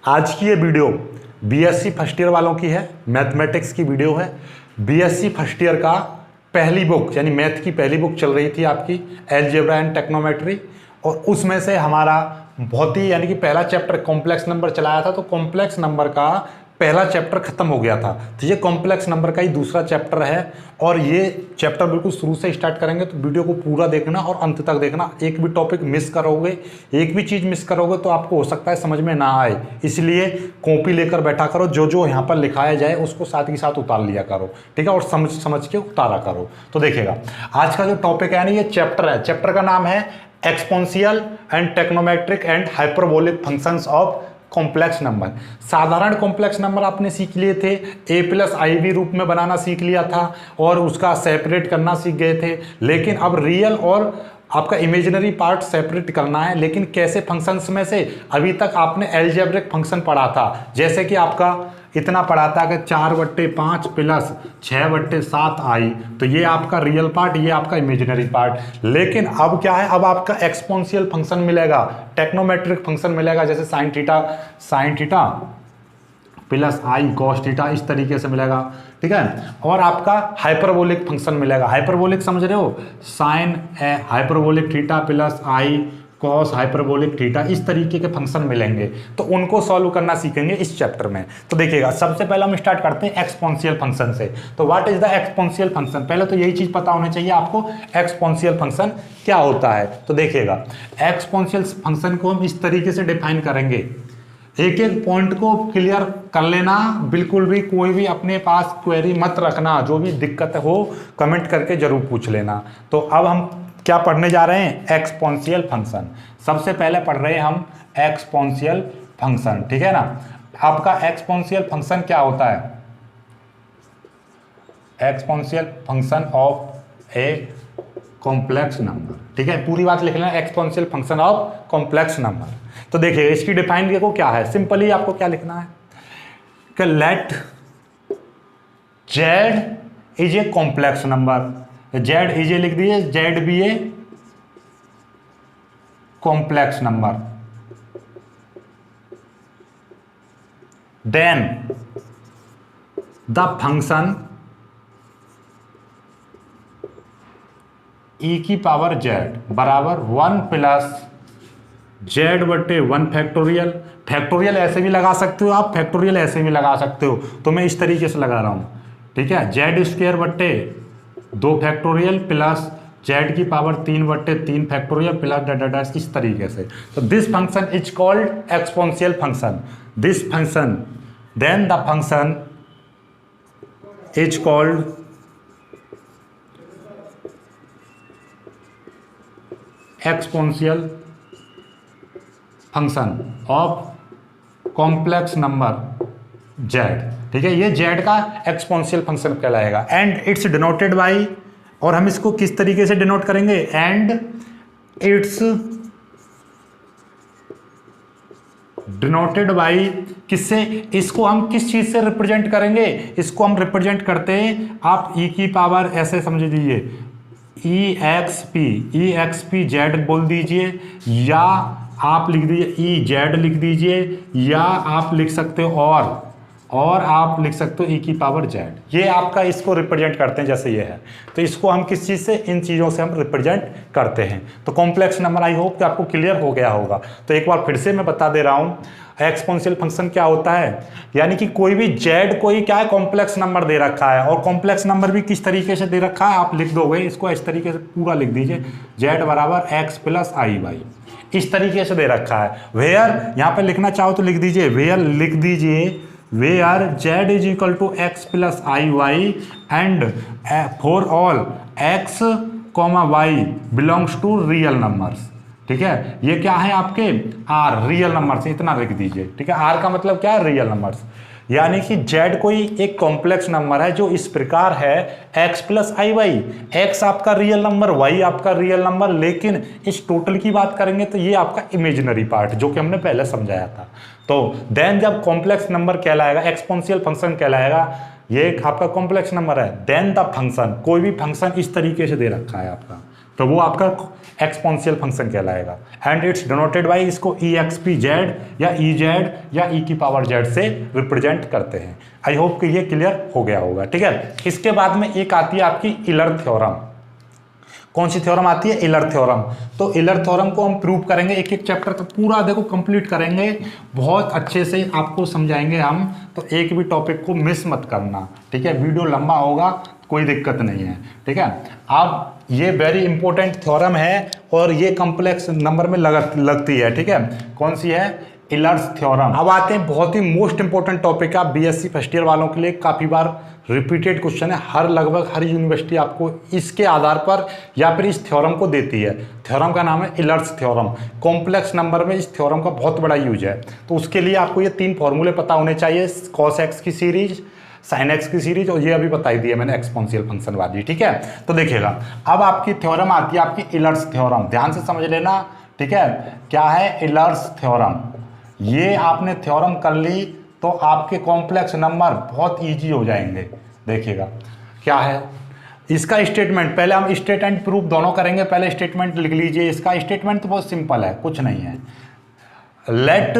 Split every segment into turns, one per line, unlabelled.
आज की ये वीडियो बीएससी फर्स्ट ईयर वालों की है, मैथमेटिक्स की वीडियो है। बीएससी फर्स्ट ईयर का पहली बुक यानी मैथ की पहली बुक चल रही थी आपकी अलजेब्रा एंड टेक्नोमेट्री, और उसमें से हमारा बहुत ही यानी कि पहला चैप्टर कॉम्प्लेक्स नंबर चलाया था। तो कॉम्प्लेक्स नंबर का पहला चैप्टर खत्म हो गया था, तो ये कॉम्प्लेक्स नंबर का ही दूसरा चैप्टर है। और ये चैप्टर बिल्कुल शुरू से स्टार्ट करेंगे, तो वीडियो को पूरा देखना और अंत तक देखना। एक भी टॉपिक मिस करोगे, एक भी चीज़ मिस करोगे तो आपको हो सकता है समझ में ना आए, इसलिए कॉपी लेकर बैठा करो। जो जो यहाँ पर लिखाया जाए उसको साथ ही साथ उतार लिया करो, ठीक है, और समझ समझ के उतारा करो। तो देखिएगा आज का जो टॉपिक है ना, ये चैप्टर है, चैप्टर का नाम है exponential and trigonometric and hyperbolic functions of complex number. साधारण कॉम्प्लेक्स नंबर आपने सीख लिए थे, a प्लस आई वी रूप में बनाना सीख लिया था और उसका सेपरेट करना सीख गए थे। लेकिन अब रियल और आपका इमेजिनरी पार्ट सेपरेट करना है। लेकिन कैसे फंक्शंस में से अभी तक आपने अलजेब्रिक फंक्शन पढ़ा था, जैसे कि आपका इतना पढ़ा था कि 4/5 प्लस 6/7 आई, तो ये आपका रियल पार्ट, ये आपका इमेजिनरी पार्ट। लेकिन अब क्या है, अब आपका एक्सपोनेंशियल फंक्शन मिलेगा, टेक्नोमेट्रिक फंक्शन मिलेगा, जैसे sine theta plus I cos theta, इस तरीके से मिलेगा, ठीक है। और आपका हाइपरबोलिक फंक्शन मिलेगा। हाइपरबोलिक समझ रहे हो, sine hyperbolic theta plus I cos hyperbolic theta, इस तरीके के फंक्शन मिलेंगे, तो उनको सॉल्व करना सीखेंगे इस चैप्टर में। तो देखिएगा सबसे पहले हम स्टार्ट करते हैं एक्सपोनेंशियल फंक्शन से। तो what is the exponential function, पहले तो यही चीज पता होनी चाहिए आपको, एक्सपोनेंशियल फंक्शन क्या होता है। तो देखिएगा एक्सपोनेंशियल फंक्शन को हम इस तरीके से डिफाइन करेंगे, एक एक पॉइंट को क्लियर कर लेना, बिल्कुल भी कोई भी अपने पास क्वेरी मत रखना, जो भी दिक्कत हो कमेंट करके जरूर पूछ लेना। तो अब हम क्या पढ़ने जा रहे हैं, एक्सपोनेंशियल फंक्शन। सबसे पहले पढ़ रहे हैं हम एक्सपोनेंशियल फंक्शन, ठीक है ना। आपका एक्सपोनेंशियल फंक्शन क्या होता है, exponential function of A complex number, ठीक है, पूरी बात लिख लेना, exponential function of complex number. तो देखिए इसकी डिफाइन देखो क्या है, सिंपली आपको क्या लिखना है कि let z is a complex number, z is a लिख दीजिए, z be a complex number, then the function e की पावर z बराबर 1 प्लस z/1 फैक्टोरियल। फैक्टोरियल ऐसे भी लगा सकते हो आप, फैक्टोरियल ऐसे भी लगा सकते हो, तो मैं इस तरीके से लगा रहा हूं, ठीक है, z² 2 फैक्टोरियल प्लस z की पावर 3/3 फैक्टोरियल प्लस डैश, इस तरीके से। तो this function is called exponential function, this function, then the function is called exponential function of complex number z, ठीक है, ये z का एक्सपोनेंशियल फंक्शन कहलाएगा। एंड इट्स डिनोटेड बाई, और हम इसको किस तरीके से डिनोट करेंगे, एंड इट्स डिनोटेड बाई, किससे, इसको हम किस चीज से रिप्रेजेंट करेंगे, इसको हम रिप्रेजेंट करते हैं, आप e की पावर ऐसे समझ लीजिए, EXP z बोल दीजिए, या आप लिख दीजिए EZ लिख दीजिए, या आप लिख सकते हो और आप लिख सकते हो e की पावर z। ये आपका इसको रिप्रेजेंट करते हैं, जैसे ये है, तो इसको हम किस चीज़ से, इन चीज़ों से हम रिप्रेजेंट करते हैं। तो कॉम्प्लेक्स नंबर, आई होप कि आपको क्लियर हो गया होगा। तो एक बार फिर से मैं बता दे रहा हूँ एक्सपोनेंशियल फंक्शन क्या होता है, यानी कि कोई भी z कोई क्या है, कॉम्प्लेक्स नंबर दे रखा है, और कॉम्प्लेक्स नंबर भी किस तरीके से दे रखा है, आप लिख दोगे इसको इस तरीके से, पूरा लिख दीजिए, z बराबर x प्लस आई वाई, इस तरीके से दे रखा है। वेयर यहाँ पे लिखना चाहो तो लिख दीजिए, वेयर लिख दीजिए, where z is equal to x plus i y and for all x y belongs to real numbers, ठीक है। ये क्या है आपके r रियल नंबर्स, इतना लिख दीजिए, ठीक है। r का मतलब क्या है, रियल नंबर्स, यानी कि z कोई एक कॉम्प्लेक्स नंबर है जो इस प्रकार है x plus i Y, x आपका रियल नंबर, y आपका रियल नंबर, लेकिन इस टोटल की बात करेंगे तो ये आपका इमेजिनरी पार्ट, जो कि हमने पहले समझाया था। तो देन जब कॉम्प्लेक्स नंबर कहलाएगा, एक्सपोनेंशियल फंक्शन कहलाएगा, ये आपका कॉम्प्लेक्स नंबर है, देन द फंक्शन, कोई भी फंक्शन इस तरीके से दे रखा है आपका, तो वो आपका एक्सपोनेंशियल फंक्शन कहलाएगा। एंड इट्स डिनोटेड बाई, इसको ई एक्स पी जेड या ई जेड या ई की पावर जेड से रिप्रेजेंट करते हैं। आई होप कि ये क्लियर हो गया होगा, ठीक है। इसके बाद में एक आती है आपकी इलर थ्योरम। कौन सी थ्योरम आती है? इलर थ्योरम। तो इलर थ्योरम को हम प्रूव करेंगे, एक एक चैप्टर का पूरा देखो कंप्लीट करेंगे, बहुत अच्छे से आपको समझाएंगे हम। तो एक भी टॉपिक को मिस मत करना, ठीक है। वीडियो लंबा होगा, कोई दिक्कत नहीं है, ठीक है। अब ये वेरी इंपॉर्टेंट थ्योरम है और ये कॉम्प्लेक्स नंबर में लगती है, ठीक है। कौन सी है? इलर्स थ्योरम। अब आते हैं बहुत ही मोस्ट इंपॉर्टेंट टॉपिक है बीएससी फर्स्ट ईयर वालों के लिए, काफ़ी बार रिपीटेड क्वेश्चन है, लगभग हर यूनिवर्सिटी आपको इसके आधार पर या फिर इस थ्योरम को देती है। थ्योरम का नाम है इलर्स थ्योरम। कॉम्प्लेक्स नंबर में इस थ्योरम का बहुत बड़ा यूज है। तो उसके लिए आपको ये 3 फॉर्मूले पता होने चाहिए, कॉस एक्स की सीरीज, साइन एक्स की सीरीज, और ये अभी बताई दी है मैंने एक्सपोनेंशियल फंक्शन वाली, ठीक है। तो देखिएगा, अब आपकी थ्योरम आती है आपकी इलर्स थ्योरम, ध्यान से समझ लेना, ठीक है। क्या है? इलर्स थ्योरम। ये आपने थ्योरम कर ली तो आपके कॉम्प्लेक्स नंबर बहुत इजी हो जाएंगे। देखिएगा क्या है इसका स्टेटमेंट, पहले हम स्टेट एंड प्रूफ दोनों करेंगे। पहले स्टेटमेंट लिख लीजिए। इसका स्टेटमेंट तो बहुत सिंपल है, कुछ नहीं है। Let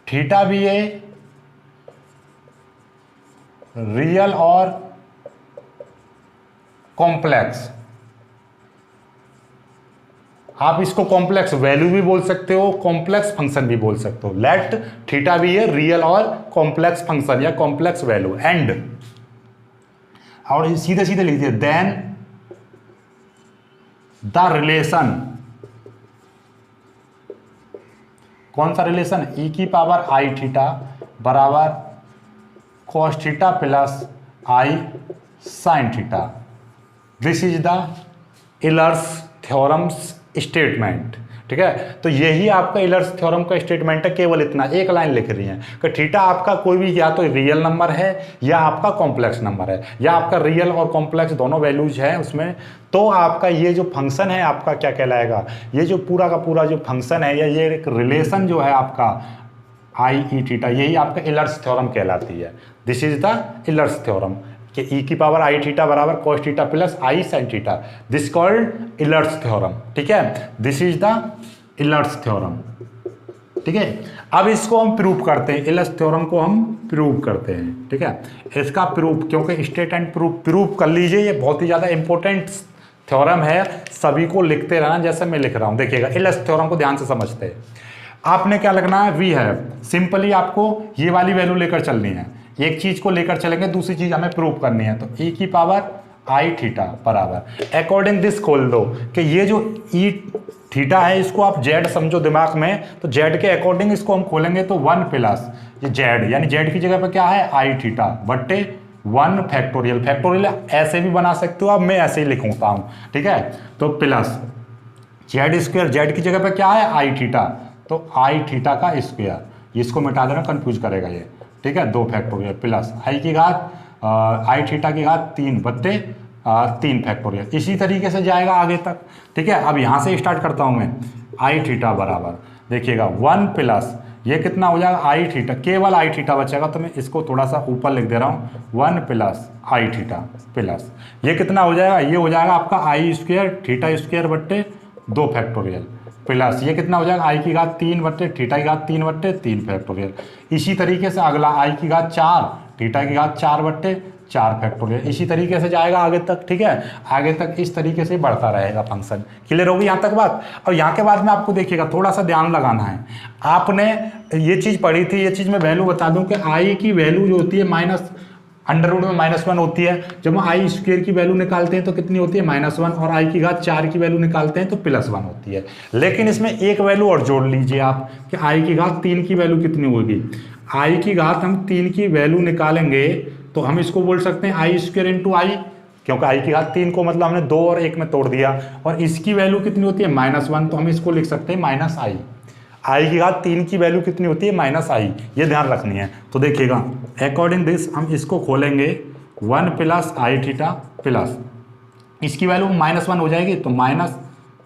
theta be a real और कॉम्प्लेक्स, आप इसको कॉम्प्लेक्स वैल्यू भी बोल सकते हो, कॉम्प्लेक्स फंक्शन भी बोल सकते हो। लेट थीटा भी है रियल और कॉम्प्लेक्स फंक्शन या कॉम्प्लेक्स वैल्यू, एंड और सीधे सीधे लिख दिए देन द रिलेशन, कौन सा रिलेशन? ई की पावर आई थीटा बराबर cos theta plus i sine theta. This is the Euler's theorem's statement, ठीक है। तो यही आपका इलर्स थ्योरम का स्टेटमेंट है। केवल इतना, एक लाइन लिख रही है कि थीटा आपका कोई भी या तो रियल नंबर है या आपका कॉम्प्लेक्स नंबर है, या आपका रियल और कॉम्प्लेक्स दोनों वैल्यूज हैं उसमें, तो आपका ये जो फंक्शन है आपका क्या कहलाएगा? ये जो पूरा का पूरा जो फंक्शन है या ये एक रिलेशन जो है आपका आई ई थीटा, यही आपका इलर्स थ्योरम कहलाती है। This is the Euler's theorem कि ई की पावर आई थीटा बराबर cos theta plus i sine theta, this called Euler's theorem, ठीक है। This is the Euler's theorem, ठीक है। अब इसको हम प्रूव करते हैं, इलर्स थ्योरम को हम प्रूव करते हैं, ठीक है। इसका प्रूफ, क्योंकि स्टेट एंड प्रूफ कर लीजिए, ये बहुत ही ज़्यादा इंपॉर्टेंट थ्योरम है, सभी को लिखते रहना जैसे मैं लिख रहा हूँ। देखिएगा इलर्स थ्योरम को ध्यान से समझते हैं। आपने क्या लिखना है? वी हैव, सिंपली आपको ये वाली वैल्यू लेकर चलनी है, एक चीज को लेकर चलेंगे, दूसरी चीज हमें प्रूव करनी है। तो ई की पावर आई थीटा बराबर अकॉर्डिंग दिस खोल दो कि ये जो ई थीटा है इसको आप जेड समझो दिमाग में, तो जेड के अकॉर्डिंग इसको हम खोलेंगे तो 1 प्लस ये जेड, यानी जेड की जगह पर क्या है? आई थीटा बट्टे 1 फैक्टोरियल। फैक्टोरियल ऐसे भी बना सकते हो आप, मैं ऐसे ही लिखूंगा हूँ, ठीक है। तो प्लस जेड स्क्वायर, जेड की जगह पर क्या है? आई थीटा, तो आई थीटा का स्क्वायर, इसको मिटा देना, कंफ्यूज करेगा ये, ठीक है। 2 फैक्टोरियल प्लस आई की घात आई थीटा की घात 3 बट्टे 3 फैक्टोरियल। इसी तरीके से जाएगा आगे तक, ठीक है। अब यहाँ से स्टार्ट करता हूँ मैं, आई थीटा बराबर देखिएगा 1 प्लस ये कितना हो जाएगा? आई थीटा, केवल आई थीटा बचेगा, तो मैं इसको थोड़ा सा ऊपर लिख दे रहा हूँ, 1 प्लस आई थीटा प्लस ये कितना हो जाएगा? ये हो जाएगा आपका आई स्क्वायर थीटा स्क्वायर बट्टे 2 फैक्टोरियल प्लस ये कितना हो जाएगा? आई की घात 3 बट्टे थीटा की घात 3 बट्टे 3 फैक्टोरियल। इसी तरीके से अगला आई की घात 4 थीटा की घात 4 बट्टे 4 फैक्टोरियल, इसी तरीके से जाएगा आगे तक, ठीक है। आगे तक इस तरीके से बढ़ता रहेगा फंक्शन। क्लियर होगी यहाँ तक बात? और यहाँ के बाद में आपको देखिएगा थोड़ा सा ध्यान लगाना है। आपने ये चीज़ पढ़ी थी, ये चीज़ मैं वैल्यू बता दूँ कि आई की वैल्यू जो होती है माइनस अंडर रूट में -1 होती है। जब हम आई स्क्वायर की वैल्यू निकालते हैं तो कितनी होती है? -1, और आई की घात 4 की वैल्यू निकालते हैं तो +1 होती है। लेकिन इसमें एक वैल्यू और जोड़ लीजिए आप कि आई की घात 3 की वैल्यू कितनी होगी? आई की घात हम 3 की वैल्यू निकालेंगे तो हम इसको बोल सकते हैं आई स्क्वायर इंटू आई, क्योंकि आई की घात 3 को मतलब हमने 2 और 1 में तोड़ दिया, और इसकी वैल्यू कितनी होती है? -1, तो हम इसको लिख सकते हैं माइनस आई। आई की घात 3 की वैल्यू कितनी होती है? -i, ये ध्यान रखनी है। तो देखिएगा अकॉर्डिंग दिस हम इसको खोलेंगे 1 प्लस आई थीटा प्लस इसकी वैल्यू -1 हो जाएगी, तो माइनस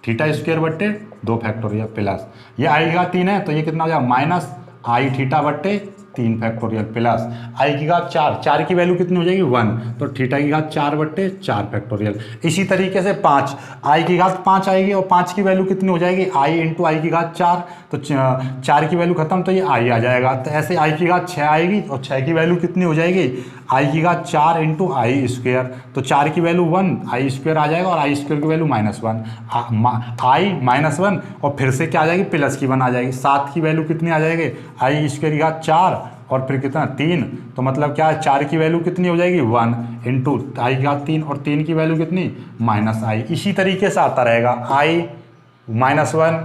थीटा स्क्वायर बट्टे 2 फैक्टोरियल प्लस ये आई की घात 3 है तो ये कितना हो जाएगा? -i थीटा बट्टे 3 फैक्टोरियल प्लस आई की घात 4, 4 की वैल्यू कितनी हो जाएगी 1, तो थीटा की घात 4/4 फैक्टोरियल। इसी तरीके से 5 आई की घात 5 आएगी और 5 की वैल्यू कितनी हो जाएगी आई इंटू आई की घात 4, तो 4 की वैल्यू खत्म तो ये आई आ जाएगा। तो ऐसे आई की घात 6 आएगी और 6 की वैल्यू कितनी हो जाएगी आई की घात 4 इंटू आई स्क्वेयर, तो 4 की वैल्यू 1 आई स्क्वेयर आ जाएगा और आई स्क्वेयर की वैल्यू -1 आई -1 और फिर से क्या आ जाएगी प्लस की 1 आ जाएगी। 7 की वैल्यू कितनी आ जाएगी आई स्क्वेयर की घात 4 और फिर कितना 3, तो मतलब क्या है 4 की वैल्यू कितनी हो जाएगी 1 इंटू आई की घात 3 और 3 की वैल्यू कितनी -i। इसी तरीके से आता रहेगा आई -1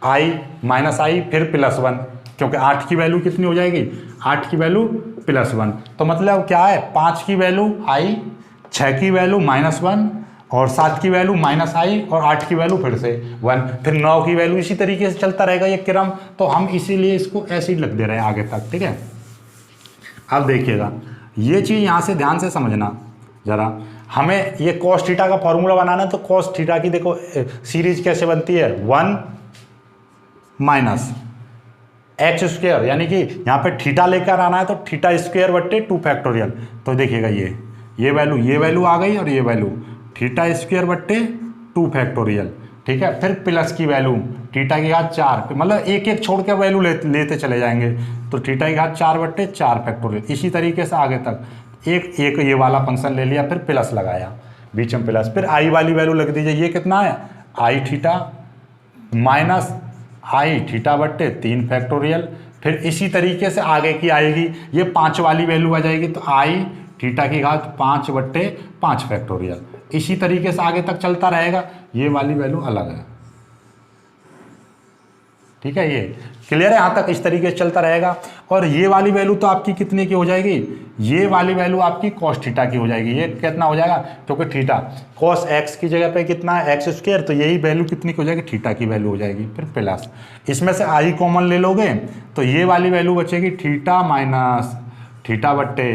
आई -i फिर +1, क्योंकि 8 की वैल्यू कितनी हो जाएगी 8 की वैल्यू +1, तो मतलब क्या है 5 की वैल्यू आई, 6 की वैल्यू -1 और 7 की वैल्यू -i और 8 की वैल्यू फिर से 1, फिर 9 की वैल्यू। इसी तरीके से चलता रहेगा ये क्रम, तो हम इसीलिए इसको ऐसे ही लिख दे रहे हैं आगे तक। ठीक है, अब देखिएगा ये चीज़ यहाँ से ध्यान से समझना ज़रा। हमें ये cos थीटा का फॉर्मूला बनाना है, तो cos थीटा की देखो सीरीज कैसे बनती है 1 - x स्क्वायर, यानी कि यहाँ पे थीटा लेकर आना है तो थीटा स्क्वायर बट्टे 2 फैक्टोरियल। तो देखिएगा ये वैल्यू आ गई और ये वैल्यू थीटा स्क्वायर बट्टे 2 फैक्टोरियल। ठीक है, फिर प्लस की वैल्यू थीटा की घात 4, मतलब एक एक छोड़ के वैल्यू लेते चले जाएंगे, तो थीटा की घात 4/4 फैक्टोरियल। इसी तरीके से आगे तक एक ये वाला फंक्शन ले लिया, फिर प्लस लगाया बीच में प्लस, फिर आई वाली वैल्यू लग दीजिए। ये कितना है आई थीटा माइनस आई थीटा बट्टे 3 फैक्टोरियल। फिर इसी तरीके से आगे की आएगी, ये 5 वाली वैल्यू आ जाएगी, तो आई थीटा की घात 5/5 फैक्टोरियल। इसी तरीके से आगे तक चलता रहेगा, ये वाली वैल्यू अलग है। ठीक है, ये क्लियर है यहाँ तक, इस तरीके से चलता रहेगा। और ये वाली वैल्यू तो आपकी कितने की हो जाएगी, ये वाली वैल्यू आपकी cos थीटा की हो जाएगी। ये कितना हो जाएगा, क्योंकि थीटा cos x की जगह पे कितना है x स्क्वायर, तो यही वैल्यू कितनी की हो जाएगी थीटा की वैल्यू हो जाएगी। फिर प्लस इसमें से आई कॉमन ले लोगे तो ये वाली वैल्यू बचेगी थीटा माइनस थीटा बट्टे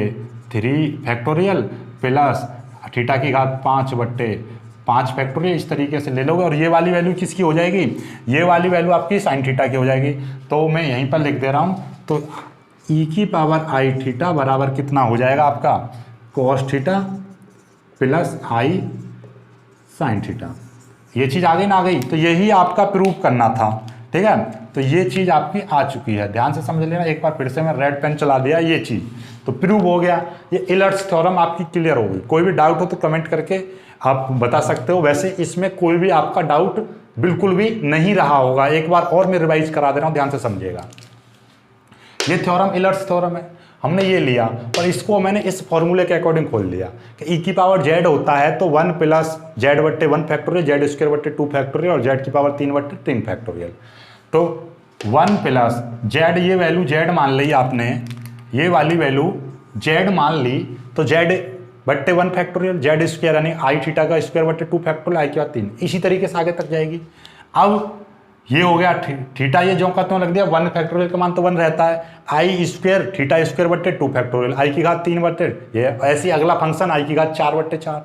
3 फैक्टोरियल प्लस थीटा की घात 5/5 फैक्टोरियल। इस तरीके से ले लोगे और ये वाली वैल्यू किसकी हो जाएगी, ये वाली वैल्यू आपकी साइन थीटा की हो जाएगी। तो मैं यहीं पर लिख दे रहा हूँ, तो e की पावर आई थीटा बराबर कितना हो जाएगा आपका cos theta plus i sine theta. ये चीज़ आ गई ना, आ गई, तो यही आपका प्रूव करना था। ठीक है, तो ये चीज़ आपकी आ चुकी है, ध्यान से समझ लेना। एक बार फिर से मैं रेड पेन चला दिया, ये चीज़ तो प्रूव हो गया। ये इलर्ट्स थ्योरम आपकी क्लियर हो गई। कोई भी डाउट हो तो कमेंट करके आप बता सकते हो। वैसे इसमें कोई भी आपका डाउट बिल्कुल भी नहीं रहा होगा, एक बार और मैं रिवाइज करा दे रहा हूँ, ध्यान से समझिएगा। ये थ्योरम इलर्ट्स थ्योरम है, हमने ये लिया और इसको मैंने इस फॉर्मूले के अकॉर्डिंग खोल लिया कि e की पावर z होता है तो 1 plus z/1 factorial, z square बट्टे 2 फैक्टोरियल और z की पावर 3/3 फैक्टोरियल। तो 1 प्लस z, ये वैल्यू z मान ली आपने, ये वाली वैल्यू z मान ली, तो z/1 फैक्टोरियल z स्क्वायर यानी आई थीटा का स्क्वायर बट्टे 2 फैक्टोरियल आई की बात 3। इसी तरीके से आगे तक जाएगी। अब ये हो गया थीटा, ये जो का तो लग दिया 1 फैक्टोरियल का मान तो 1 रहता है, आई स्क्वायर थीटा स्क्वायर बट्टे 2 फैक्टोरियल आई की घात 3/, ये ऐसी अगला फंक्शन आई की घात 4/4।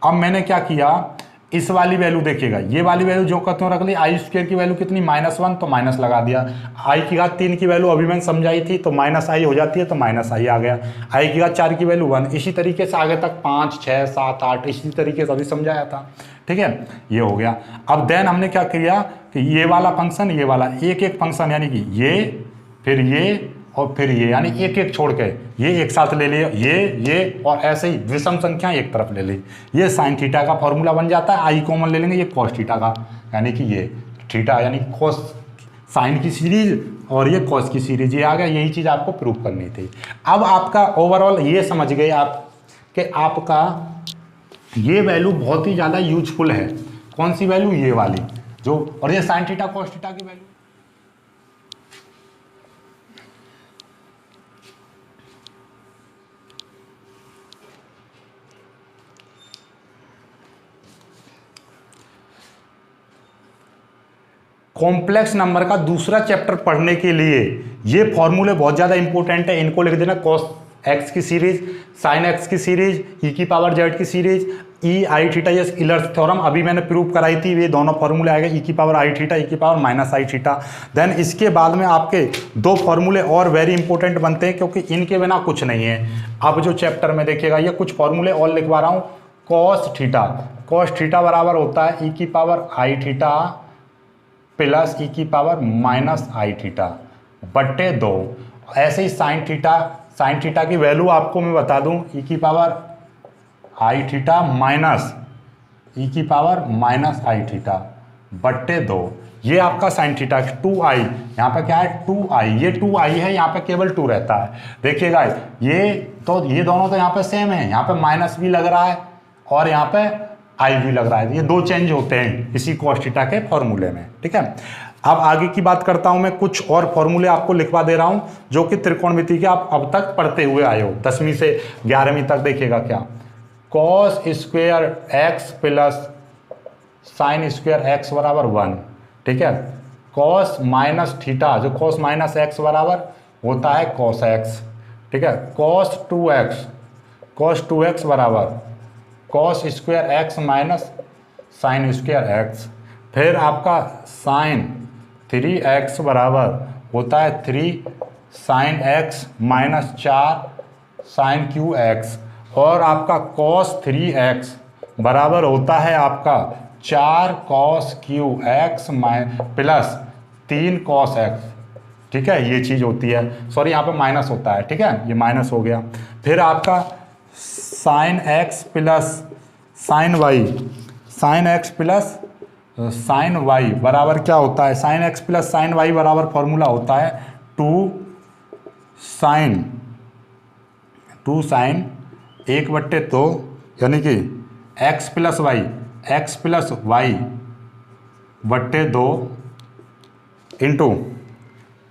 अब मैंने क्या किया, इस वाली वैल्यू देखिएगा, ये वाली वैल्यू जो कहते हो रख ली, आई स्क्वायर की वैल्यू कितनी -1 तो माइनस लगा दिया, आई की घात 3 की वैल्यू अभी मैंने समझाई थी तो -i हो जाती है तो -i आ गया, आई की घात 4 की वैल्यू 1। इसी तरीके से आगे तक 5 6 7 8 इसी तरीके से अभी समझाया था। ठीक है, ये हो गया। अब देन हमने क्या किया कि ये वाला फंक्शन, ये वाला एक एक फंक्शन, यानी कि ये फिर ये और फिर ये, यानी एक एक छोड़ के ये एक साथ ले लिए, ये और ऐसे ही विषम संख्या एक तरफ ले ली। ये साइन थीटा का फॉर्मूला बन जाता है, आई कॉमन ले लेंगे, ये कॉस थीटा का, यानी कि ये थीटा यानी कॉस साइन की सीरीज और ये कॉस की सीरीज, ये आ गया। यही चीज़ आपको प्रूव करनी थी। अब आपका ओवरऑल ये समझ गए आप कि आपका ये वैल्यू बहुत ही ज़्यादा यूजफुल है। कौन सी वैल्यू, ये वाली जो, और ये साइन थीटा कॉस थीटा की वैल्यू। कॉम्प्लेक्स नंबर का दूसरा चैप्टर पढ़ने के लिए ये फॉर्मूले बहुत ज़्यादा इंपॉर्टेंट है। इनको लिख देना, cos x की सीरीज, sin x की सीरीज, e की पावर z की सीरीज, ई आई थीटा, ये इलर्स थ्योरम अभी मैंने प्रूव कराई थी, ये दोनों फॉर्मूले आएगा ई की पावर आई थीटा, ई की पावर माइनस आई थीटा। देन इसके बाद में आपके दो फॉर्मूले और वेरी इंपॉर्टेंट बनते हैं, क्योंकि इनके बिना कुछ नहीं है। अब जो चैप्टर में देखिएगा, ये कुछ फॉर्मूले और लिखवा रहा हूँ। कॉस थीटा, कॉस थीटा बराबर होता है ई की power i theta plus e की पावर माइनस आई थीटा बट्टे 2। ऐसे ही साइन थीटा, साइन थीटा की वैल्यू आपको मैं बता दूं, ई की पावर आई थीटा माइनस ई की पावर माइनस आई थीटा बट्टे 2। ये आपका साइन थीटा 2i, यहाँ पे क्या है 2i, ये 2i है, यहाँ पे केवल 2 रहता है। देखिएगा ये तो, ये दोनों तो यहाँ पे सेम है, यहाँ पे माइनस भी लग रहा है और यहाँ पे आई भी लग रहा है। ये दो चेंज होते हैं इसी कॉस थीटा के फॉर्मूले में, ठीक है। अब आगे की बात करता हूं मैं, कुछ और फॉर्मूले आपको लिखवा दे रहा हूं जो कि त्रिकोणमिति के आप अब तक पढ़ते हुए आए हो 10वीं से 11वीं तक। देखिएगा क्या, cos square x plus sign square x बराबर 1, ठीक है। कॉस माइनस थीटा, जो कॉस माइनस एक्स बराबर होता है कॉस एक्स, ठीक है। कॉस 2x, कॉस 2x बराबर cos square x minus sine square x. फिर आपका साइन 3x बराबर होता है 3 sine x minus 4 sine cube x. और आपका कॉस 3x बराबर होता है आपका 4 cos cube x plus 3 cos x, ठीक है। ये चीज़ होती है, सॉरी यहाँ पे माइनस होता है, ठीक है, ये माइनस हो गया। फिर आपका sine x plus sine y, sine x plus sine y बराबर क्या होता है, sine x plus sine y बराबर फॉर्मूला होता है 2 साइन 1/2, यानी कि x plus y, x plus y बट्टे 2 into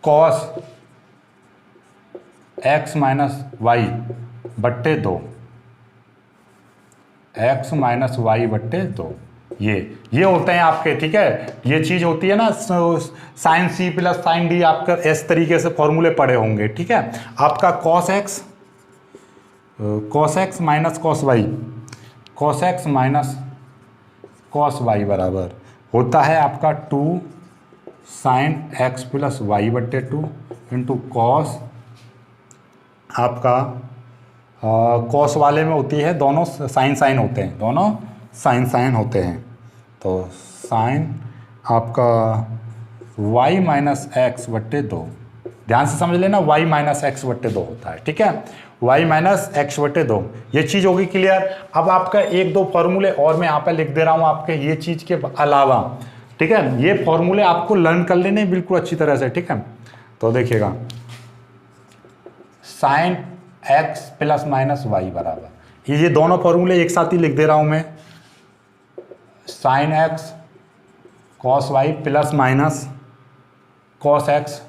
cos x minus y बट्टे 2, एक्स माइनस वाई बट्टे 2। ये होते हैं आपके, ठीक है। ये चीज़ होती है ना, sine C plus sine D, आपका इस तरीके से फॉर्मूले पढ़े होंगे, ठीक है। आपका cos x minus cos y, cos x minus cos y बराबर होता है आपका 2 साइन एक्स प्लस वाई बट्टे 2 इंटू कॉस, आपका कॉस वाले में होती है, दोनों साइन साइन होते हैं, दोनों साइन साइन होते हैं। तो साइन आपका y माइनस एक्स बट्टे 2, ध्यान से समझ लेना, y माइनस एक्स बट्टे 2 होता है, ठीक है, y माइनस एक्स बट्टे 2। ये चीज़ होगी क्लियर। अब आपका एक दो फॉर्मूले और मैं यहाँ पे लिख दे रहा हूँ आपके, ये चीज़ के अलावा, ठीक है। ये फॉर्मूले आपको लर्न कर लेने बिल्कुल अच्छी तरह से, ठीक है। तो देखिएगा, sine x plus minus y बराबर, ये दोनों फॉर्मूले एक साथ ही लिख दे रहा हूं मैं, sine x cos y plus minus cos x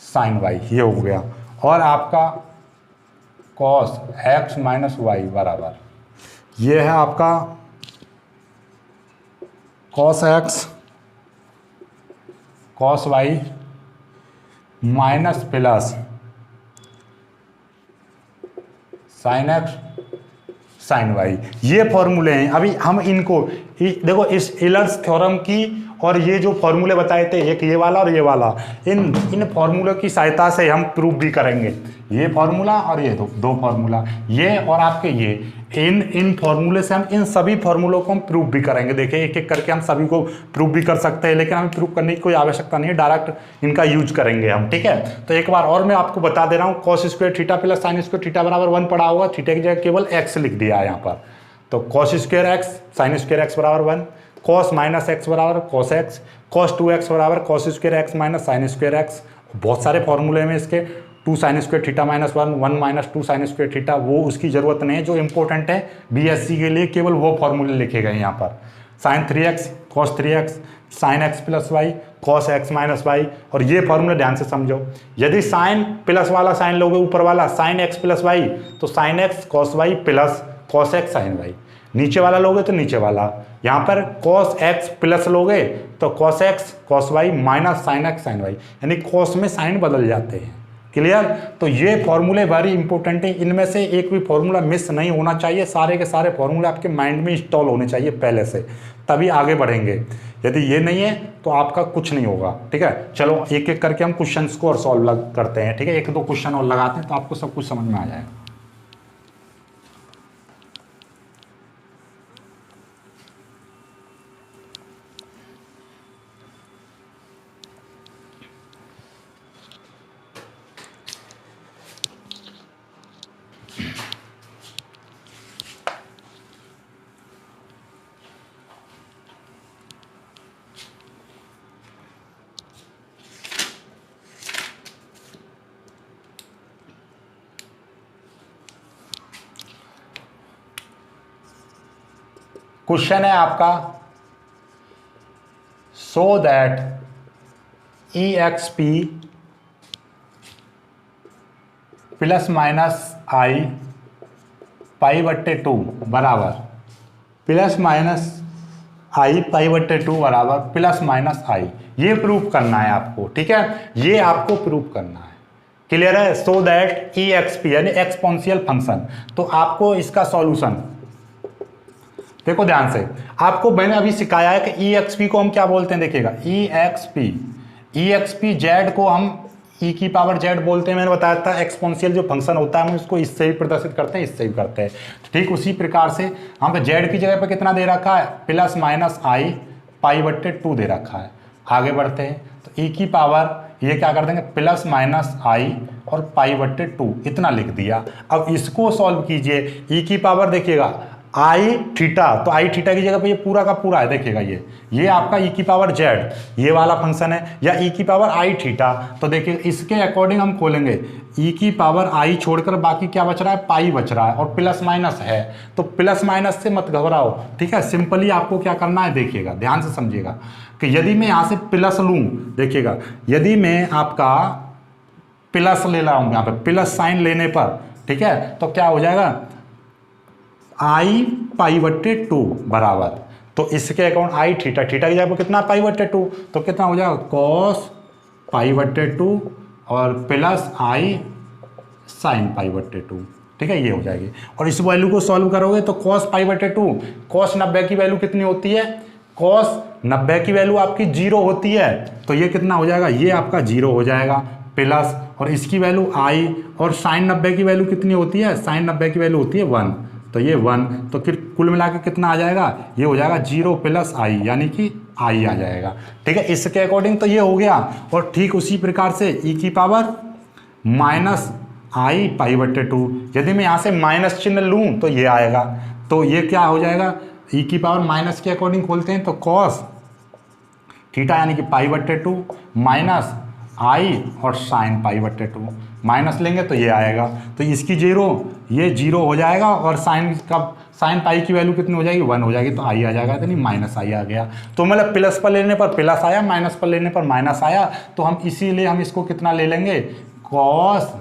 sine y, ये हो गया। और आपका कॉस एक्स माइनस वाई बराबर, ये है आपका cos x cos y minus plus sine x sine y. ये फॉर्मूले हैं। अभी हम इनको देखो, इस इलर्स थ्योरम की और ये जो फॉर्मूले बताए थे, एक ये वाला और ये वाला, इन फॉर्मूलों की सहायता से हम प्रूफ भी करेंगे। ये फॉर्मूला और ये दो फॉर्मूला, ये और आपके ये, इन फॉर्मूले से हम इन सभी फॉर्मूलों को हम प्रूफ भी करेंगे। देखिए एक एक करके हम सभी को प्रूफ भी कर सकते हैं, लेकिन हमें प्रूफ करने की कोई आवश्यकता नहीं है, डायरेक्ट इनका यूज करेंगे हम, ठीक है। तो एक बार और मैं आपको बता दे रहा हूँ, cos square theta plus sine square theta बराबर 1 पढ़ा होगा, थीटा की जगह केवल एक्स लिख दिया है यहाँ पर। तो cos square x sine square x बराबर 1, कॉस माइनस एक्स बराबर कॉस एक्स, कॉस 2x बराबर cos square x minus sine square x. बहुत सारे फॉर्मूले में इसके, 2 sine square theta minus 1 minus 2 sine square theta, वो उसकी जरूरत नहीं है। जो इंपॉर्टेंट है बीएससी के लिए केवल वो फॉर्मूले लिखे गए यहाँ पर, sine 3x cos 3x sine x plus y cos x minus y. और ये फॉर्मूला ध्यान से समझो, यदि साइन प्लस वाला साइन लोगे ऊपर वाला साइन एक्स प्लस वाई, तो sine x cos y plus cos x sine y. नीचे वाला लोगे तो नीचे वाला, यहाँ पर कॉस एक्स प्लस लोगे तो cos x cos y minus sine x sine y, यानी कॉस में साइन बदल जाते हैं, क्लियर। तो ये फॉर्मूले वेरी इंपॉर्टेंट है, इनमें से एक भी फॉर्मूला मिस नहीं होना चाहिए, सारे के सारे फॉर्मूले आपके माइंड में इंस्टॉल होने चाहिए पहले से, तभी आगे बढ़ेंगे। यदि ये नहीं है तो आपका कुछ नहीं होगा। ठीक है, चलो एक एक करके हम क्वेश्चंस को और सॉल्व करते हैं। ठीक है, एक दो क्वेश्चन और लगाते हैं तो आपको सब कुछ समझ में आ जाएगा। क्वेश्चन है आपका, so that e x p plus minus i pi बट्टे 2 बराबर प्लस माइनस आई पाई बट्टे 2 बराबर प्लस माइनस आई, ये प्रूफ करना है आपको। ठीक है, ये आपको प्रूफ करना है। क्लियर है। सो दैट ई एक्स पी यानी एक्सपोनेंशियल फंक्शन, तो आपको इसका सॉल्यूशन देखो ध्यान से, आपको मैंने अभी सिखाया है कि ई एक्स पी को हम क्या बोलते हैं, देखिएगा ई एक्स पी जेड को हम ई की पावर जेड बोलते हैं। मैंने बताया था एक्सपोनेंशियल जो फंक्शन होता है हम उसको इससे भी प्रदर्शित करते हैं, इससे भी करते हैं। ठीक उसी प्रकार से हम पे जेड की जगह पे कितना दे रखा है, प्लस माइनस आई पाई बट्टे 2 दे रखा है। आगे बढ़ते हैं तो ई की पावर ये क्या कर देंगे, प्लस माइनस आई और पाई बट्टे 2 इतना लिख दिया। अब इसको सॉल्व कीजिए, ई की पावर देखिएगा आई थीटा, तो आई थीटा की जगह पे ये पूरा का पूरा है, देखिएगा ये आपका ई की पावर जेड ये वाला फंक्शन है, या ई की पावर आई थीटा। तो देखिए इसके अकॉर्डिंग हम खोलेंगे, ई की पावर आई छोड़कर बाकी क्या बच रहा है, पाई बच रहा है और प्लस माइनस है, तो प्लस माइनस से मत घबराओ। ठीक है, सिंपली आपको क्या करना है, देखिएगा ध्यान से समझिएगा कि यदि मैं यहाँ से प्लस लूँ, देखिएगा यदि मैं आपका प्लस ले रहा हूँ यहाँ पे प्लस साइन लेने पर, ठीक है, तो क्या हो जाएगा आई पाई बट्टे 2 बराबर, तो इसके अकाउंट आई थीटा, थीटा की जगह पर कितना पाई बट्टे 2, तो कितना हो जाएगा कॉस पाई बट्टे 2 और प्लस आई साइन पाई बट्टे 2। ठीक है, ये हो जाएगी। और इस वैल्यू को सॉल्व करोगे तो कॉस पाई बट्टे 2, कॉस 90 की वैल्यू कितनी होती है, कॉस 90 की वैल्यू आपकी 0 होती है, तो ये कितना हो जाएगा, ये आपका 0 हो जाएगा प्लस, और इसकी वैल्यू आई, और साइन 90 की वैल्यू कितनी होती है, साइन 90 की वैल्यू होती है 1, तो ये 1, तो फिर कुल मिला के कितना आ जाएगा, ये हो जाएगा 0 प्लस आई यानी कि आई आ जाएगा। ठीक है, इसके अकॉर्डिंग तो ये हो गया। और ठीक उसी प्रकार से ई की पावर माइनस आई पाई बट्टे 2, यदि मैं यहाँ से माइनस चिन्ह लूँ तो ये आएगा, तो ये क्या हो जाएगा, ई की पावर माइनस के अकॉर्डिंग खोलते हैं तो कॉस थीटा यानी कि पाई बट्टे 2 माइनस आई और साइन पाई बट्टे 2, माइनस लेंगे तो ये आएगा, तो इसकी 0 ये 0 हो जाएगा, और साइन का साइन पाई की वैल्यू कितनी हो जाएगी, 1 हो जाएगी, तो आई आ जाएगा, तो नहीं माइनस आई आ गया। तो मतलब प्लस पर लेने पर प्लस आया, माइनस पर लेने पर माइनस आया, तो हम इसीलिए हम इसको कितना ले लेंगे, कॉस,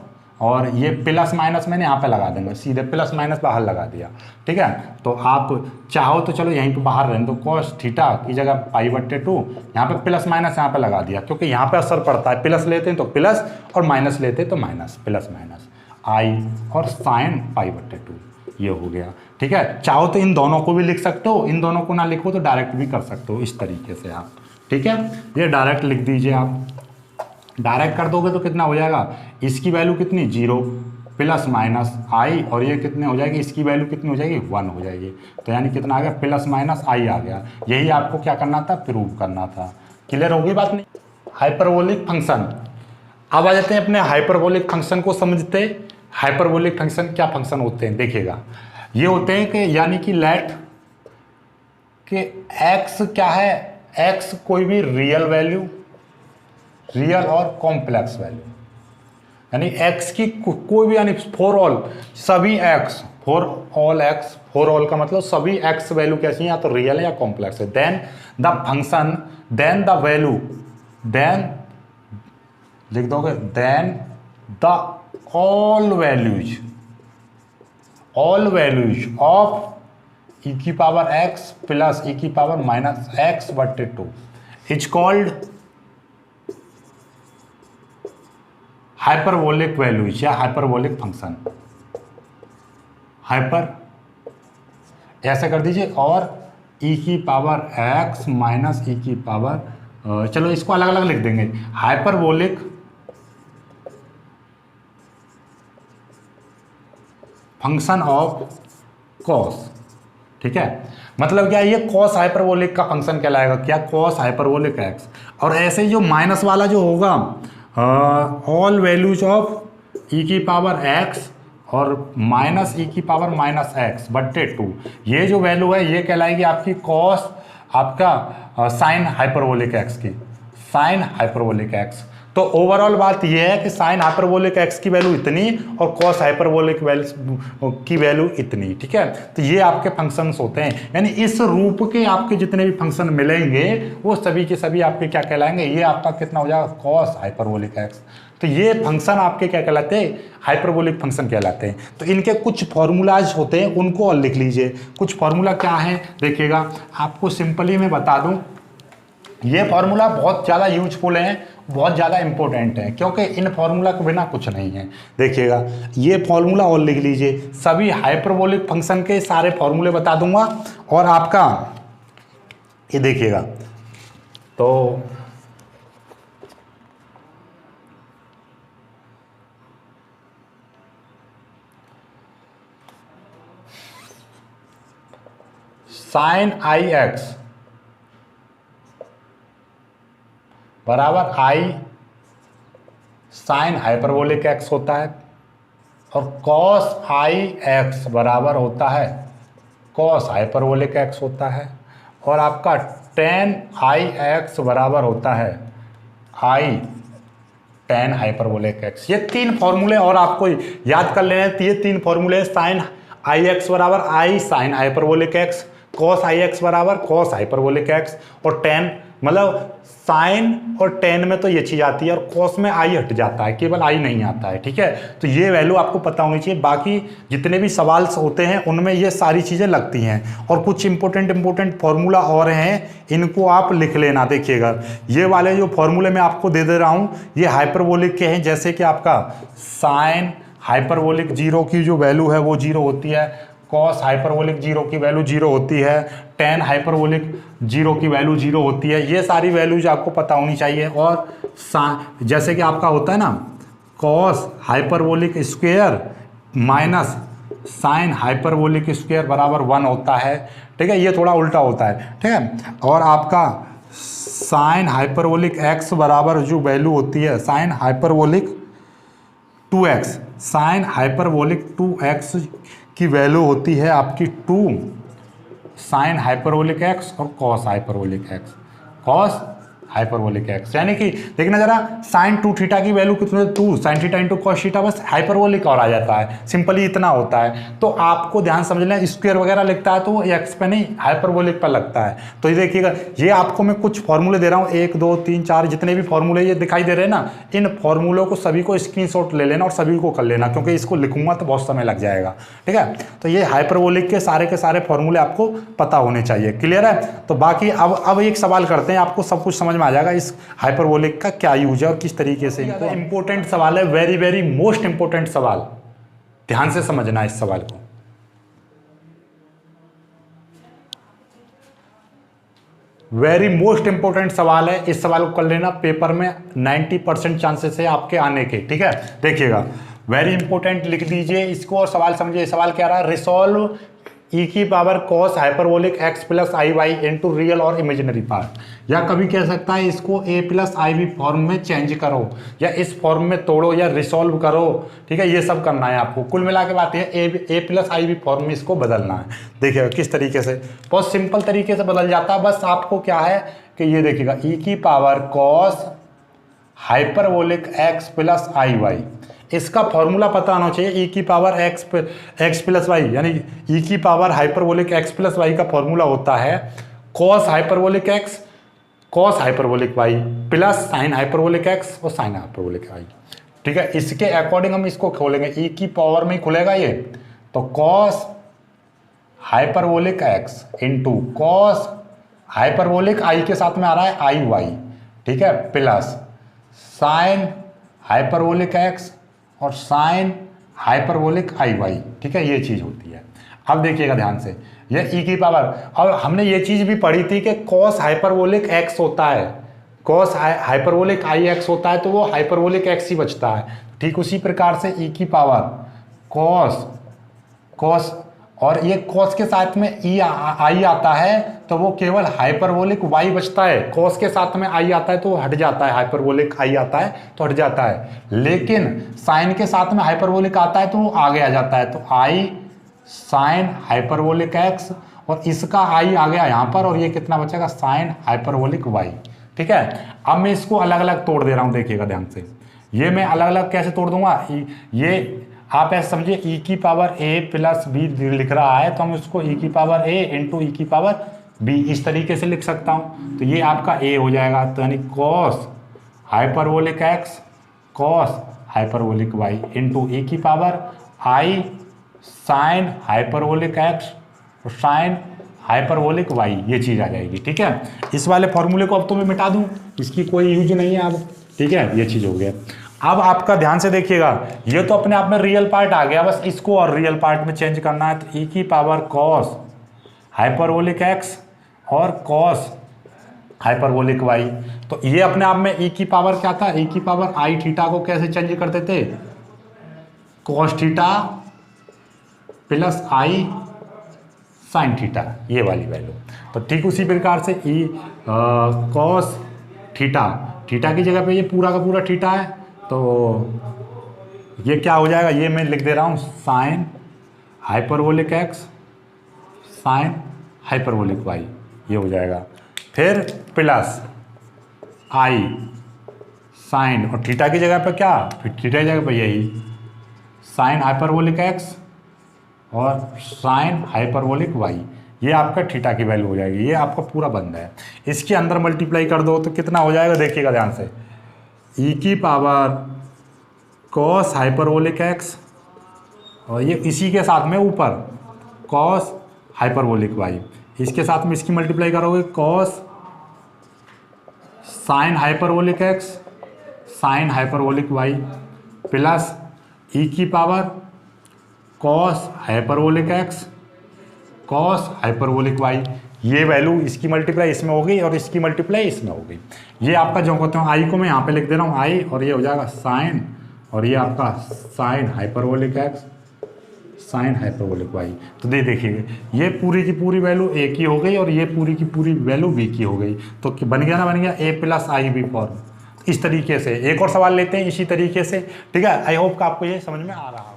और ये प्लस माइनस मैंने यहाँ पे लगा देंगे, सीधे प्लस माइनस बाहर लगा दिया। ठीक है, तो आप चाहो तो चलो यहीं पे बाहर रहने दो, कॉस थीटा की जगह पाई बट्टे 2, यहाँ पे प्लस माइनस यहाँ पे लगा दिया, क्योंकि यहाँ पे असर पड़ता है, प्लस लेते हैं तो प्लस और माइनस लेते हैं तो माइनस, प्लस माइनस आई और साइन पाई बट्टे 2, ये हो गया। ठीक है, चाहो तो इन दोनों को भी लिख सकते हो, इन दोनों को ना लिखो तो डायरेक्ट भी कर सकते हो इस तरीके से आप। ठीक है, ये डायरेक्ट लिख दीजिए आप, डायरेक्ट कर दोगे तो कितना हो जाएगा, इसकी वैल्यू कितनी 0 प्लस माइनस आई, और ये कितने हो जाएगी, इसकी वैल्यू कितनी हो जाएगी 1 हो जाएगी, तो यानी कितना आ गया, प्लस माइनस आई आ गया। यही आपको क्या करना था, प्रूव करना था। क्लियर होगी बात नहीं। हाइपरबोलिक फंक्शन, अब आ जाते हैं अपने हाइपरबोलिक फंक्शन को समझते। हाइपरबोलिक फंक्शन क्या फंक्शन होते हैं, देखिएगा ये होते हैं कि यानी कि लेट कि एक्स क्या है, एक्स कोई भी रियल वैल्यू, रियल और कॉम्प्लेक्स वैल्यू, यानी x की कोई भी, यानी फॉर ऑल सभी x, for all x, for all का मतलब सभी x वैल्यू कैसी है, या तो रियल है या कॉम्प्लेक्स है, then the function, then the value, then लिख दोगे, then the all values of e की पावर x प्लस ई की पावर माइनस x बट्टे 2 इज कॉल्ड हाइपरबोलिक वैल्यूज या हाइपरबोलिक फंक्शन, हाइपर ऐसे कर दीजिए, और e की पावर x माइनस e की पावर, चलो इसको अलग अलग लिख देंगे, हाइपरबोलिक फंक्शन ऑफ कॉस। ठीक है, मतलब क्या, ये कॉस हाइपरबोलिक का फंक्शन कहलाएगा, क्या, कॉस हाइपरबोलिक एक्स। और ऐसे ही जो माइनस वाला जो होगा, ऑल वैल्यूज ऑफ ई की पावर एक्स और माइनस ई की पावर माइनस एक्स बट्टे 2, ये जो वैल्यू है ये कहलाएगी आपकी कॉस, आपका साइन हाइपरबोलिक एक्स की, साइन हाइपरबोलिक एक्स। तो ओवरऑल बात यह है कि साइन हाइपरबोलिक एक्स की वैल्यू इतनी और कॉस हाइपरबोलिक की वैल्यू इतनी। ठीक है, तो ये आपके फंक्शंस होते हैं, यानी इस रूप के आपके जितने भी फंक्शन मिलेंगे वो सभी के सभी आपके क्या कहलाएंगे, ये आपका कितना हो जाएगा, कॉस हाइपरबोलिक एक्स। तो ये फंक्शन आपके क्या कहलाते हैं, हाइपरबोलिक फंक्शन कहलाते हैं। तो इनके कुछ फॉर्मूलाज होते हैं, उनको और लिख लीजिए। कुछ फॉर्मूला क्या है देखिएगा, आपको सिंपली मैं बता दूं, ये फॉर्मूला बहुत ज़्यादा यूजफुल हैं, बहुत ज़्यादा इंपॉर्टेंट है, क्योंकि इन फॉर्मूला के बिना कुछ नहीं है। देखिएगा ये फॉर्मूला और लिख लीजिए, सभी हाइपरबोलिक फंक्शन के सारे फॉर्मूले बता दूंगा, और आपका ये देखिएगा, तो साइन आई एक्स बराबर आई साइन हाइपरबोलिक एक्स होता है, और कॉस आई एक्स बराबर होता है कॉस हाइपरबोलिक एक्स होता है, और आपका टेन आई एक्स बराबर होता है आई टेन हाइपरबोलिक एक्स। ये तीन फॉर्मूले और आपको याद कर लेने, ये तीन फॉर्मूले, साइन आई एक्स बराबर आई साइन हाइपरबोलिक एक्स, कॉस आई एक्स बराबर कॉस हाइपरबोलिक एक्स, और टेन, मतलब साइन और टेन में तो ये चीज आती है और कॉस में आई हट जाता है, केवल आई नहीं आता है। ठीक है, तो ये वैल्यू आपको पता होनी चाहिए। बाकी जितने भी सवाल होते हैं उनमें ये सारी चीजें लगती हैं, और कुछ इंपॉर्टेंट फार्मूला और हैं, इनको आप लिख लेना। देखिएगा ये वाले जो फॉर्मूले मैं आपको दे रहा हूं ये हाइपरबोलिक के हैं, जैसे कि आपका साइन हाइपरबोलिक जीरो की जो वैल्यू है वो जीरो होती है, कॉस हाइपरबोलिक जीरो की वैल्यू जीरो होती है, टेन हाइपरबोलिक जीरो की वैल्यू जीरो होती है। ये सारी वैल्यूज आपको पता होनी चाहिए। और जैसे कि आपका होता है ना, cos hyperbolic square minus sine hyperbolic square बराबर 1 होता है। ठीक है, ये थोड़ा उल्टा होता है। ठीक है, और आपका साइन हाइपरबोलिक एक्स बराबर जो वैल्यू होती है sine hyperbolic 2x, sine hyperbolic 2x की वैल्यू होती है आपकी 2 साइन हाइपरबोलिक एक्स और cos hyperbolic x, cos hyperbolic x. यानी कि देखना जरा, साइन 2 थीटा की वैल्यू कितनी है, 2 sine theta into cos theta, बस हाइपरबोलिक और आ जाता है, सिंपली इतना होता है। तो आपको ध्यान समझना, स्क्वायर वगैरह लिखता है तो वो एक्स पे नहीं हाइपरबोलिक पर लगता है। तो ये देखिएगा, ये आपको मैं कुछ फॉर्मूले दे रहा हूँ, 1 2 3 4 जितने भी फॉर्मूले ये दिखाई दे रहे हैं ना, इन फॉर्मूलों को सभी को स्क्रीनशॉट ले लेना और सभी को कर लेना, क्योंकि इसको लिखूंगा तो बहुत समय लग जाएगा। ठीक है, तो ये हाइपरबोलिक के सारे फॉर्मूले आपको पता होने चाहिए। क्लियर है? तो बाकी अब एक सवाल करते हैं, आपको सब कुछ समझ में आ जाएगा इस हाइपरबोलिक का क्या यूज है और किस तरीके से। इंपॉर्टेंट सवाल है, वेरी वेरी मोस्ट इंपॉर्टेंट सवाल, ध्यान से समझना इस सवाल को। वेरी मोस्ट इंपॉर्टेंट सवाल है, इस सवाल को कर लेना, पेपर में 90% चांसेस है आपके आने के। ठीक है, देखिएगा वेरी इंपॉर्टेंट लिख दीजिए इसको और सवाल समझिए। सवाल क्या रहा, रिसॉल्व ई की power cos hyperbolic x plus i y into real और इमेजिनरी पार्ट, या कभी कह सकता है इसको a plus i b form में चेंज करो, या इस फॉर्म में तोड़ो, या रिसॉल्व करो। ठीक है, ये सब करना है आपको। कुल मिला के बात है ए प्लस आई बी फॉर्म में इसको बदलना है। देखिएगा किस तरीके से, बहुत सिंपल तरीके से बदल जाता है। बस आपको क्या है कि ये देखिएगा, ई की power cos hyperbolic x plus i y, इसका फॉर्मूला पता होना चाहिए। ई की पावर एक्स प्लस वाई, यानी ई की power hyperbolic x plus y का फॉर्मूला होता है cos hyperbolic x cos hyperbolic y plus sine hyperbolic x और साइन हाइपरबोलिक वाई। ठीक है, इसके अकॉर्डिंग हम इसको खोलेंगे, ई की पावर में ही खुलेगा ये, तो cos hyperbolic x into cos hyperbolic i के साथ में आ रहा है आई वाई, ठीक है, प्लस साइन हाइपरबोलिक एक्स और साइन हाइपरबोलिक आई वाई, ठीक है, ये चीज़ होती है। अब देखिएगा ध्यान से, ये ई की पावर, और हमने ये चीज़ भी पढ़ी थी कि कॉस हाइपरबोलिक एक्स होता है, कॉस हाइपरबोलिक आई एक्स होता है, तो वो हाइपरबोलिक एक्स ही बचता है। ठीक उसी प्रकार से ई की पावर कॉस कॉस, और ये कॉस के साथ में ई आई आता है तो वो केवल हाइपरबोलिक वाई बचता है। कॉस के साथ में आई आता है तो वो हट जाता है, हाइपरबोलिक आई आता है तो हट जाता है, लेकिन साइन के साथ में हाइपरबोलिक आता है तो वो आगे आ जाता है, तो आई साइन हाइपरबोलिक एक्स, और इसका आई आ गया यहाँ पर, और ये कितना बचेगा, साइन हाइपरबोलिक वाई। ठीक है, अब मैं इसको अलग अलग तोड़ दे रहा हूँ, देखिएगा ध्यान से, ये मैं अलग अलग कैसे तोड़ दूंगा, ये आप ऐसे समझिए ई की पावर ए प्लस बी लिख रहा है, तो हम उसको ई की पावर ए इंटू ई की पावर बी इस तरीके से लिख सकता हूँ, तो ये आपका ए हो जाएगा, तो यानी cos hyperbolic x cos hyperbolic y into e की power i sine hyperbolic x और साइन हाइपरबोलिक वाई, ये चीज़ आ जाएगी। ठीक है, इस वाले फॉर्मूले को अब तो मैं मिटा दूँ, इसकी कोई यूज नहीं है अब। ठीक है, ये चीज़ हो गया। अब आपका ध्यान से देखिएगा, ये तो अपने आप में रियल पार्ट आ गया, बस इसको और रियल पार्ट में चेंज करना है, तो ई की पावर कॉस हाइपरबोलिक एक्स और कॉस हाइपरबोलिक वाई, तो ये अपने आप में ई की पावर क्या था, ई की पावर आई थीटा को कैसे चेंज करते थे, cos theta plus i sine theta, ये वाली वैल्यू। तो ठीक उसी प्रकार से ई कॉस थीटा, थीटा की जगह पे ये पूरा का पूरा थीटा है, तो ये क्या हो जाएगा, ये मैं लिख दे रहा हूँ sine hyperbolic x sine hyperbolic y, ये हो जाएगा। फिर प्लस आई साइन, और थीटा की जगह पे क्या, फिर थीटा की जगह पे यही साइन हाइपरबोलिक एक्स और साइन हाइपरबोलिक वाई, ये आपका थीटा की वैल्यू हो जाएगी। ये आपका पूरा बंद है, इसके अंदर मल्टीप्लाई कर दो तो कितना हो जाएगा, देखिएगा ध्यान से, ई की पावर कॉस हाइपरबोलिक एक्स, और ये इसी के साथ में ऊपर कॉस हाइपरबोलिक वाई, इसके साथ में इसकी मल्टीप्लाई करोगे cos sine hyperbolic x sine hyperbolic y plus e की power cos hyperbolic x cos hyperbolic y, ये वैल्यू इसकी मल्टीप्लाई इसमें हो गई और इसकी मल्टीप्लाई इसमें हो गई। ये आपका जो कहते हैं आई को मैं यहाँ पे लिख दे रहा हूँ आई, और ये हो जाएगा साइन, और ये आपका sine hyperbolic x sine hyperbolic y. तो देखिए ये पूरी की पूरी वैल्यू ए की हो गई और ये पूरी की पूरी वैल्यू बी की हो गई, तो बन गया ना, बन गया ए प्लस आई बी फॉर्म। इस तरीके से एक और सवाल लेते हैं इसी तरीके से। ठीक है, आई होप का आपको ये समझ में आ रहा हो।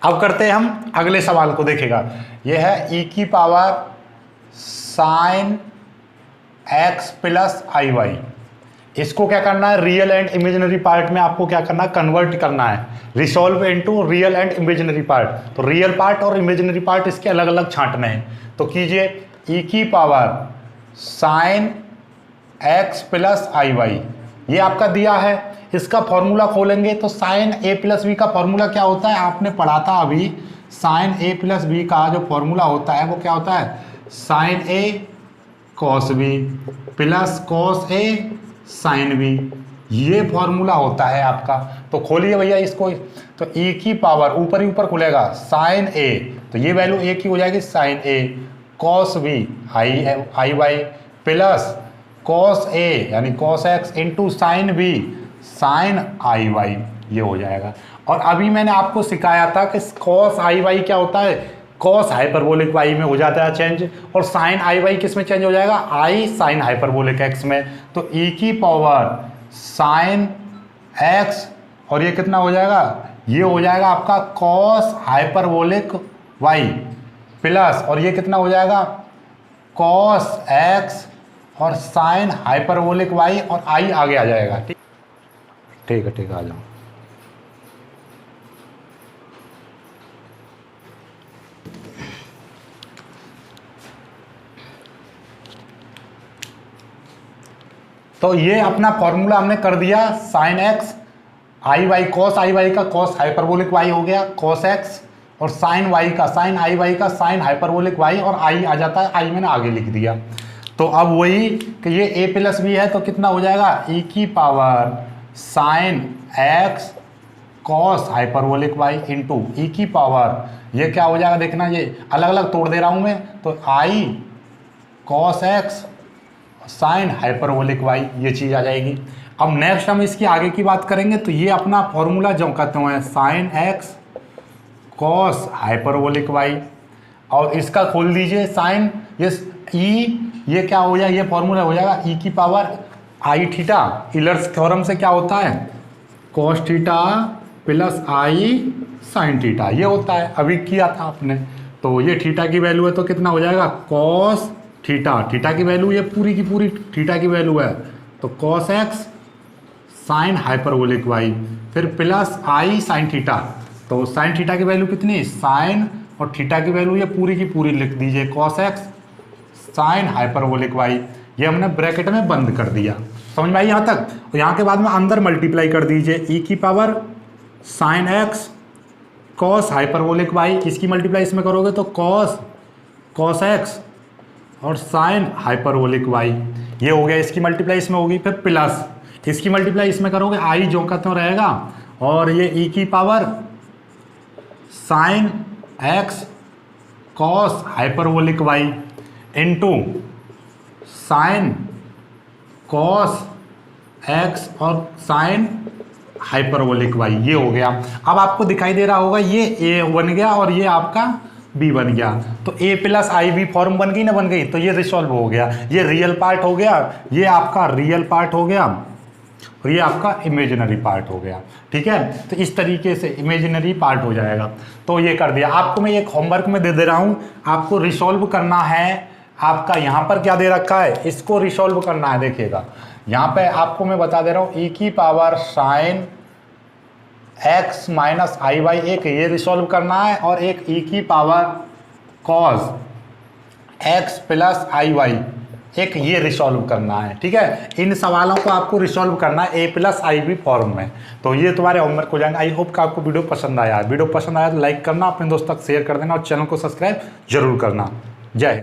अब करते हैं हम अगले सवाल को, देखिएगा ये है ई की power sine x plus i Y. इसको क्या करना है, रियल एंड इमेजिनरी पार्ट में आपको क्या करना है, कन्वर्ट करना है, resolve into real and imaginary part. तो रियल पार्ट और इमेजिनरी पार्ट इसके अलग अलग छांटने हैं, तो कीजिए ई की power sine x plus i y, ये आपका दिया है। इसका फॉर्मूला खोलेंगे तो साइन ए प्लस बी का फॉर्मूला क्या होता है, आपने पढ़ा था अभी, साइन ए प्लस बी का जो फॉर्मूला होता है वो क्या होता है, sign a cos B plus cos A sine B, ये फॉर्मूला होता है आपका। तो खोलिए भैया इसको, तो ए की पावर ऊपर ही ऊपर खुलेगा साइन ए, तो ये वैल्यू ए की हो जाएगी sine a cos b i y plus cos a यानी cos x into sine b sine i y, ये हो जाएगा। और अभी मैंने आपको सिखाया था कि कॉस आई वाई क्या होता है, कॉस हाइपरबोलिक वाई में हो जाता है चेंज, और साइन आई वाई किस में चेंज हो जाएगा, आई साइन हाइपरबोलिक एक्स में। तो ई की पावर साइन एक्स, और ये कितना हो जाएगा, ये हो जाएगा आपका कॉस हाइपरबोलिक वाई प्लस, और ये कितना हो जाएगा, कॉस एक्स, और साइन हाइपरबोलिक वाई और आई आगे आ जाएगा। ठीक है आ जाओ। तो ये अपना फॉर्मूला हमने कर दिया, साइन एक्स आई वाई कॉस आई वाई का कॉस हाइपरबोलिक वाई हो गया कॉस एक्स, और साइन वाई का साइन आई वाई का साइन हाइपरबोलिक वाई, और आई आ जाता है, आई मैंने आगे लिख दिया। तो अब वही कि ये a प्लस बी है तो कितना हो जाएगा e की power sine x cos hyperbolic y into e की पावर, ये क्या हो जाएगा देखना, ये अलग अलग तोड़ दे रहा हूँ मैं, तो i cos x sine hyperbolic y, ये चीज़ आ जाएगी। अब नेक्स्ट हम इसकी आगे की बात करेंगे, तो ये अपना फॉर्मूला जो कहते हैं sine x cos hyperbolic y, और इसका खोल दीजिए साइन ये ई, ये क्या हो जाएगा, ये फॉर्मूला हो जाएगा ई की power i theta, Euler's theorem से क्या होता है cos theta plus i sine theta, ये होता है, अभी किया था आपने। तो ये थीटा की वैल्यू है तो कितना हो जाएगा कॉस थीटा, थीटा की वैल्यू ये पूरी की पूरी थीटा की वैल्यू है, तो cos x sine hyperbolic y, फिर प्लस आई साइन थीटा, तो साइन थीटा की वैल्यू कितनी, साइन और थीटा की वैल्यू ये पूरी की पूरी लिख दीजिए cos x sine hyperbolic y, ये हमने ब्रैकेट में बंद कर दिया। समझ में आई यहाँ तक। और यहाँ के बाद में अंदर मल्टीप्लाई कर दीजिए ई की power sine x cos hyperbolic y, इसकी मल्टीप्लाई इसमें करोगे तो कॉस एक्स और साइन हाइपरबोलिक वाई, ये हो गया, इसकी मल्टीप्लाई इसमें होगी, फिर प्लस इसकी मल्टीप्लाई इसमें करोगे आई जो का त्यों रहेगा, और ये ई की power sine x cos hyperbolic y into sine cos x और साइन हाइपरबोलिक वाई, ये हो गया। अब आपको दिखाई दे रहा होगा ये ए बन गया और ये आपका बी बन गया, तो ए प्लस आई बी फॉर्म बन गई ना, बन गई, तो ये रिसॉल्व हो गया, ये रियल पार्ट हो गया, ये आपका रियल पार्ट हो गया और ये आपका इमेजिनरी पार्ट हो गया। ठीक है, तो इस तरीके से इमेजिनरी पार्ट हो जाएगा। तो ये कर दिया। आपको मैं एक होमवर्क में दे रहा हूँ, आपको रिसॉल्व करना है। आपका यहाँ पर क्या दे रखा है, इसको रिसॉल्व करना है। देखिएगा यहाँ पे आपको मैं बता दे रहा हूँ ई की पावर साइन एक्स माइनस आई वाई, एक ये रिसॉल्व करना है और एक ई की power cos x plus i Y, एक ये रिसॉल्व करना है। ठीक है, इन सवालों को आपको रिसॉल्व करना है ए प्लस आई बी फॉर्म में। तो ये तुम्हारे होमवर्क हो जाएंगे। आई होप कि आपको वीडियो पसंद आया। वीडियो पसंद आया तो लाइक करना, अपने दोस्तों तक शेयर कर देना और चैनल को सब्सक्राइब जरूर करना। जय